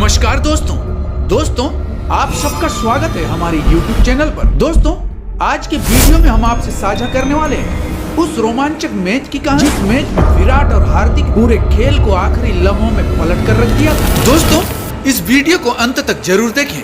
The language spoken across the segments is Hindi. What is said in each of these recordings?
नमस्कार दोस्तों आप सबका स्वागत है हमारे YouTube चैनल पर। दोस्तों आज के वीडियो में हम आपसे साझा करने वाले हैं उस रोमांचक मैच की कहानी, जिस मैच में विराट और हार्दिक पूरे खेल को आखिरी लम्हों में पलट कर रख दिया था। दोस्तों इस वीडियो को अंत तक जरूर देखें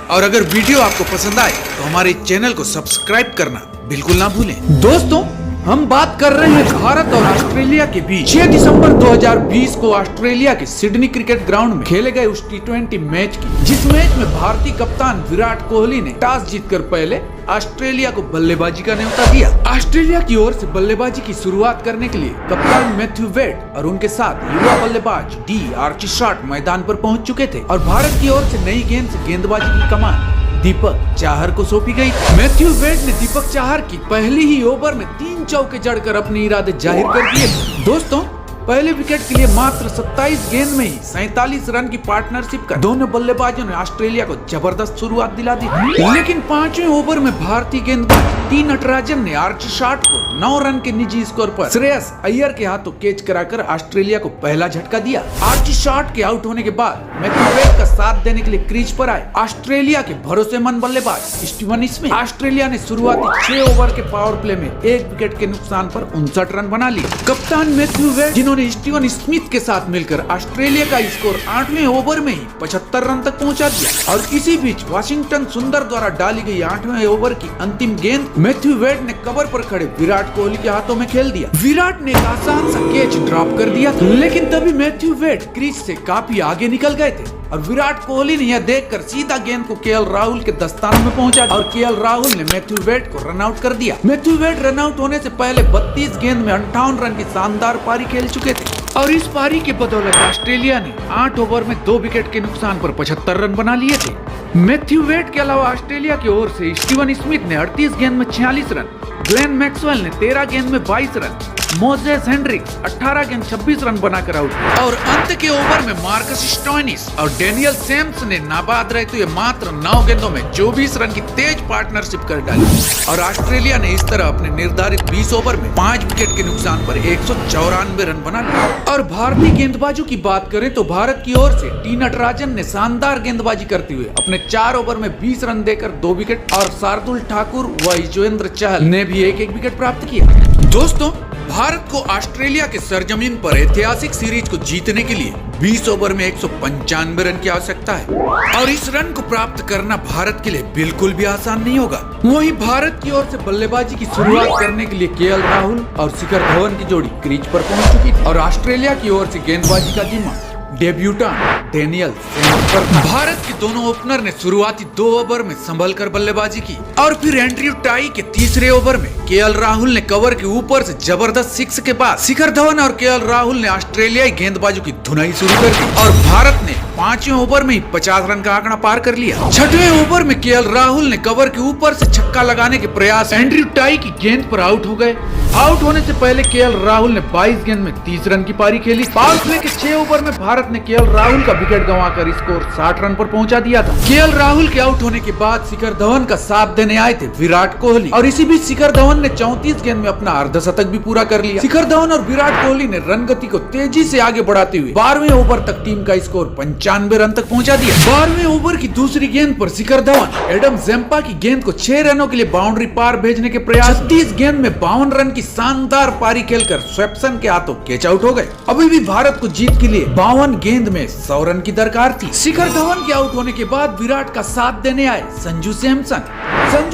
और अगर वीडियो आपको पसंद आए तो हमारे चैनल को सब्सक्राइब करना बिल्कुल ना भूलें। दोस्तों हम बात कर रहे हैं भारत और ऑस्ट्रेलिया के बीच 6 दिसंबर 2020 को ऑस्ट्रेलिया के सिडनी क्रिकेट ग्राउंड में खेले गए उस T20 मैच की, जिस मैच में भारतीय कप्तान विराट कोहली ने टॉस जीतकर पहले ऑस्ट्रेलिया को बल्लेबाजी का न्योता दिया। ऑस्ट्रेलिया की ओर से बल्लेबाजी की शुरुआत करने के लिए कप्तान मैथ्यू वेड और उनके साथ युवा बल्लेबाज डी आर्ची शॉट मैदान पर पहुंच चुके थे और भारत की ओर से नई गेंद से गेंदबाजी की कमान दीपक चाहर को सौंपी गई। मैथ्यू वेड ने दीपक चाहर की पहली ही ओवर में 3 चौके जड़कर अपने इरादे जाहिर कर दिए। दोस्तों पहले विकेट के लिए मात्र 27 गेंद में ही 47 रन की पार्टनरशिप कर दोनों बल्लेबाजों ने ऑस्ट्रेलिया को जबरदस्त शुरुआत दिला दी। लेकिन 5वें ओवर में भारतीय गेंदबाज टी नटराजन ने आर्ची शॉट को 9 रन के निजी स्कोर पर श्रेयस अय्यर के हाथों कैच कराकर ऑस्ट्रेलिया को पहला झटका दिया। आर्ची शॉट के आउट होने के बाद मैथ्यू वेड का साथ देने के लिए क्रीज पर आए ऑस्ट्रेलिया के भरोसेमंद बल्लेबाज स्टीवन स्मिथ। ऑस्ट्रेलिया ने शुरुआती 6 ओवर के पावर प्ले में 1 विकेट के नुकसान पर 59 रन बना लिए। कप्तान मैथ्यू वेड जिन्होंने स्टीवन स्मिथ के साथ मिलकर ऑस्ट्रेलिया का स्कोर 8वें ओवर में ही 75 रन तक पहुंचा दिया और इसी बीच वाशिंगटन सुंदर द्वारा डाली गई 8वें ओवर की अंतिम गेंद मैथ्यू वेड ने कवर पर खड़े विराट कोहली के हाथों में खेल दिया। विराट ने एक आसान सा कैच ड्रॉप कर दिया था, लेकिन तभी मैथ्यू वेड क्रीज से काफी आगे निकल गए थे और विराट कोहली ने यह देखकर सीधा गेंद को केएल राहुल के दस्ताने में पहुंचा और केएल राहुल ने मैथ्यू वेड को रन आउट कर दिया। मैथ्यू वेड रन आउट होने से पहले 32 गेंद में 58 रन की शानदार पारी खेल चुके थे और इस पारी के बदौलत ऑस्ट्रेलिया ने 8 ओवर में 2 विकेट के नुकसान पर 75 रन बना लिए थे। मैथ्यू वेड के अलावा ऑस्ट्रेलिया की ओर से स्टीवन स्मिथ ने 38 गेंद में 46 रन, ग्लेन मैक्सवेल ने 13 गेंद में 22 रन, मोजेस हेनरिक्स 18 गेंद 26 रन बनाकर आउट और अंत के ओवर में मार्कस स्टोइनिस और डेनियल सेम्स ने नाबाद रहते हुए मात्र 9 गेंदों में 24 रन की तेज पार्टनरशिप कर डाली और ऑस्ट्रेलिया ने इस तरह अपने निर्धारित 20 ओवर में 5 विकेट के नुकसान पर 194 रन बना लिया। और भारतीय गेंदबाजों की बात करें तो भारत की ओर से टी नटराजन ने शानदार गेंदबाजी करते हुए अपने 4 ओवर में 20 रन देकर 2 विकेट और शार्दुल ठाकुर व युजवेंद्र चहल ने भी एक विकेट प्राप्त किया। दोस्तों भारत को ऑस्ट्रेलिया के सरजमीन पर ऐतिहासिक सीरीज को जीतने के लिए 20 ओवर में 195 रन की आवश्यकता है और इस रन को प्राप्त करना भारत के लिए बिल्कुल भी आसान नहीं होगा। वहीं भारत की ओर से बल्लेबाजी की शुरुआत करने के लिए केएल राहुल और शिखर धवन की जोड़ी क्रीज पर पहुंच चुकी थी और ऑस्ट्रेलिया की ओर से गेंदबाजी का जिम्मा डेब्यूटेंट डेनियल सेम्स पर। भारत के दोनों ओपनर ने शुरुआती 2 ओवर में संभलकर बल्लेबाजी की और फिर एंड्रयू टाई के तीसरे ओवर में केएल राहुल ने कवर के ऊपर से जबरदस्त 6 के बाद शिखर धवन और केएल राहुल ने ऑस्ट्रेलियाई गेंदबाजों की धुनाई शुरू कर दी और भारत ने 5वें ओवर में ही 50 रन का आंकड़ा पार कर लिया। 6वें ओवर में केएल राहुल ने कवर के ऊपर से छक्का लगाने के प्रयास एंड्रयू टाई की गेंद पर आउट हो गए। आउट होने से पहले केएल राहुल ने 22 गेंद में 30 रन की पारी खेली। पावर प्ले के 6 ओवर में भारत ने केएल राहुल का विकेट गंवाकर स्कोर 60 रन पर पहुंचा दिया था। केएल राहुल के आउट होने के बाद शिखर धवन का साथ देने आए थे विराट कोहली और इसी बीच शिखर धवन ने 34 गेंद में अपना अर्धशतक भी पूरा कर लिया। शिखर धवन और विराट कोहली ने रन गति को तेजी से आगे बढ़ाते हुए 12वें ओवर तक टीम का स्कोर 95 रन तक पहुंचा दिया। 12वें ओवर की दूसरी गेंद पर शिखर धवन एडम जेम्पा की गेंद को 6 रनों के लिए बाउंड्री पार भेजने के प्रयास 36 गेंद में 52 रन की शानदार पारी खेलकर स्वैप्सन के हाथों कैच आउट हो गए। अभी भी भारत को जीत के लिए 52 गेंद में 100 रन की दरकार थी। शिखर धवन के आउट होने के बाद विराट का साथ देने आए संजू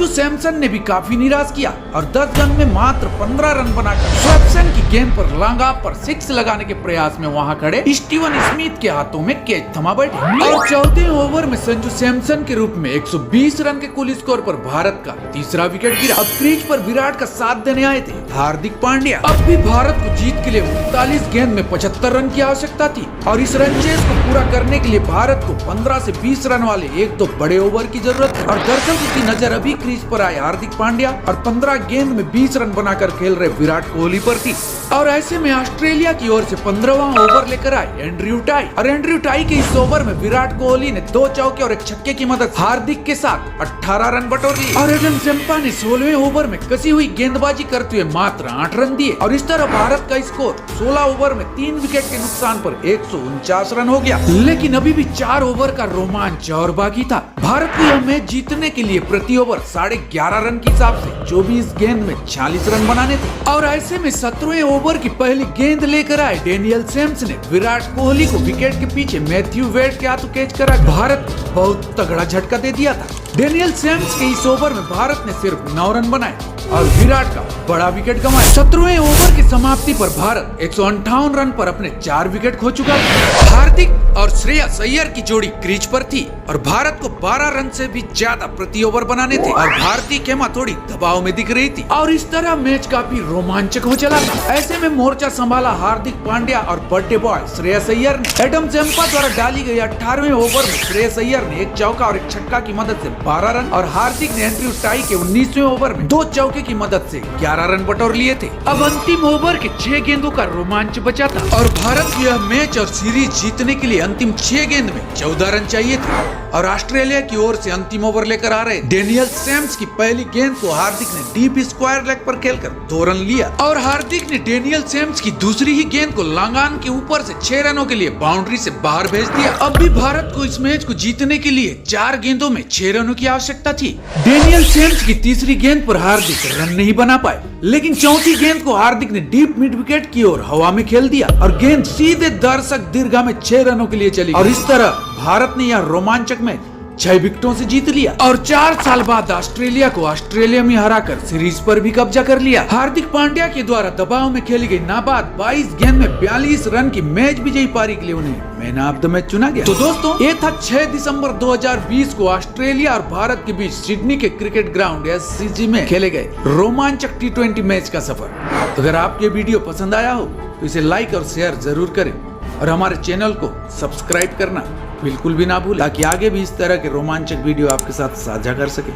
सैमसन ने भी काफी निराश किया और 10 रन में मात्र 15 रन बनाकर स्वैप्सन की गेंद पर लॉन्ग ऑफ पर 6 लगाने के प्रयास में वहां खड़े स्टीवन स्मिथ के हाथों में कैच थमा बैठे और 4थे ओवर में संजू सैमसन के रूप में 120 रन के कुल स्कोर पर भारत का तीसरा विकेट गिरा। अब क्रीज पर विराट का साथ देने आए थे हार्दिक पांड्या। अब भी भारत को जीत के लिए 39 गेंद में 75 रन की आवश्यकता थी और इस रन चेस को पूरा करने के लिए भारत को 15 से 20 रन वाले 1-2 बड़े ओवर की जरूरत है और दर्शकों की नजर तभी क्रीज पर आए हार्दिक पांड्या और 15 गेंद में 20 रन बनाकर खेल रहे विराट कोहली पर थी। और ऐसे में ऑस्ट्रेलिया की ओर से 15वां ओवर लेकर आए एंड्रयू टाई, और एंड्रयू टाई के इस ओवर में विराट कोहली ने 2 चौके और 1 छक्के की मदद हार्दिक के साथ 18 रन बटोर लिए। और एडम चंपा ने 16वें ओवर में कसी हुई गेंदबाजी करते हुए मात्र 8 रन दिए, और इस तरह भारत का स्कोर 16 ओवर में 3 विकेट के नुकसान पर 149 रन हो गया। लेकिन अभी भी 4 ओवर का रोमांच और बाकी था। भारत को यह मैच जीतने के लिए प्रति ओवर 11.5 रन के हिसाब से 24 गेंद में 46 रन बनाने थे। और ऐसे में 17वें ओवर की पहली गेंद लेकर आए डेनियल सेम्स ने विराट कोहली को विकेट के पीछे मैथ्यू वेड के हाथों कैच करा भारत बहुत तगड़ा झटका दे दिया था। डेनियल सेम्स के इस ओवर में भारत ने सिर्फ 9 रन बनाए और विराट का बड़ा विकेट गंवाया। 17वें ओवर की समाप्ति पर भारत 158 रन पर अपने 4 विकेट खो चुका था। हार्दिक और श्रेयस अय्यर की जोड़ी क्रीज पर थी और भारत को 12 रन से भी ज्यादा प्रति ओवर बनाने थे, और भारतीय खेमा थोड़ी दबाव में दिख रही थी। और इस तरह मैच काफी रोमांचक हो चला था। ऐसे में मोर्चा संभाला हार्दिक पांड्या और बर्थडे बॉय श्रेयस अय्यर ने। एडम चंपा द्वारा डाली गई 18वें ओवर में श्रेयस अय्यर ने 1 चौका और 1 छक्का की मदद से 12 रन, और हार्दिक ने एंड्रयू टाई के 19वें ओवर में 2 चौके की मदद से 11 रन बटोर लिए थे। अब अंतिम ओवर के 6 गेंदों का रोमांच बचा था और भारत को यह मैच और सीरीज जीतने के लिए अंतिम 6 गेंद में 14 रन चाहिए थे। और ऑस्ट्रेलिया की ओर से अंतिम ओवर लेकर आ रहे डेनियल सेम्स की पहली गेंद को हार्दिक ने डीप स्क्वायर लेग पर खेलकर 2 रन लिया, और हार्दिक ने डेनियल सेम्स की दूसरी ही गेंद को लांगान के ऊपर से 6 रनों के लिए बाउंड्री से बाहर भेज दिया। अब भी भारत को इस मैच को जीतने के लिए 4 गेंदों में 6 रनों की आवश्यकता थी। डेनियल सेम्स की तीसरी गेंद पर हार्दिक रन नहीं बना पाए, लेकिन चौथी गेंद को हार्दिक ने डीप मिड विकेट की ओर हवा में खेल दिया और गेंद सीधे दर्शक दीर्घा में 6 रनों के लिए चली, और इस तरह भारत ने यह रोमांचक मैच 6 विकेटों से जीत लिया और 4 साल बाद ऑस्ट्रेलिया को ऑस्ट्रेलिया में हराकर सीरीज पर भी कब्जा कर लिया। हार्दिक पांड्या के द्वारा दबाव में खेली गई नाबाद 22 गेंद में 42 रन की मैच विजयी पारी के लिए उन्हें मैन ऑफ द मैच चुना गया। तो दोस्तों, ये था 6 दिसंबर 2020 को ऑस्ट्रेलिया और भारत के बीच सिडनी के क्रिकेट ग्राउंड SCG में खेले गए रोमांचक T20 मैच का सफर। अगर आपको ये वीडियो पसंद आया हो तो इसे लाइक और शेयर जरूर करें, और हमारे चैनल को सब्सक्राइब करना बिल्कुल भी ना भूलें, ताकि आगे भी इस तरह के रोमांचक वीडियो आपके साथ साझा कर सके।